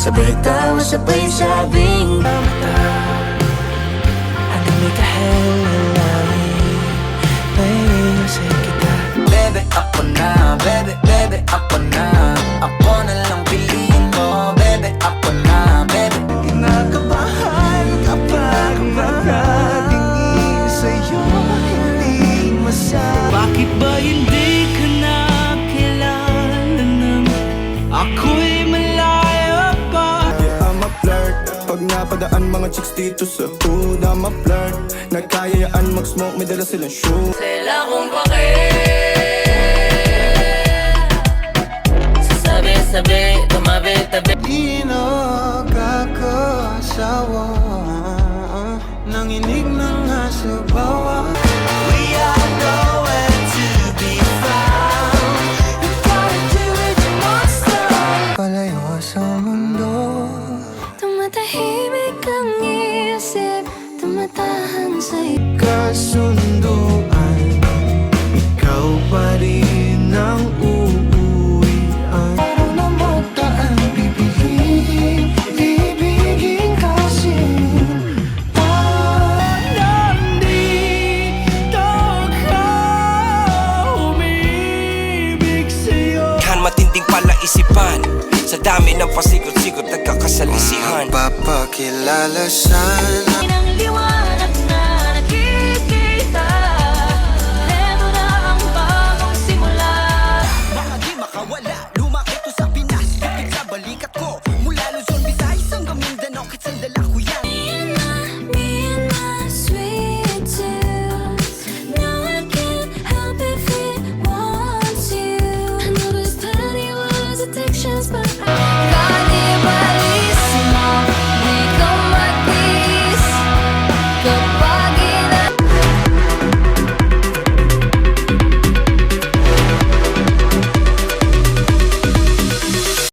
sabay tawa, sabay sabing Hanggang may kahalalain Naiisip kita. Bebe, ako na, bebe, bebe, ako na. Ako na lang piliin mo, bebe, ako na, bebe. Kinakabahan kapag makatingin sa'yo, hindi masabi. Bakit ba hindi ka na kilala naman? Ako'y malaya pa. I'm a flirt. Pag napadaan mga chicks dito sa hood, I'm a flirt. Nagkayayaan mag-smoke, may dala silang shoe. sila kung bakit sasabi-sabi, tumabi-tabi. Di nakakasawa nanginig ng aso bawa. We are nowhere to be found. You gotta do it, you must stop. Palayo sa mundo. Tumatahimik ang isip, tumatahan sa'yo. Kasunduan, ikaw pa rin ang uuwian. Araw na magdaan, bibigin, bibigin kasi nandito ka, umibig sa'yo. Kan matinding palaisipan, sa dami ng pasikot-sikot nagkakasalisihan. Papakilala sana Ng liwanag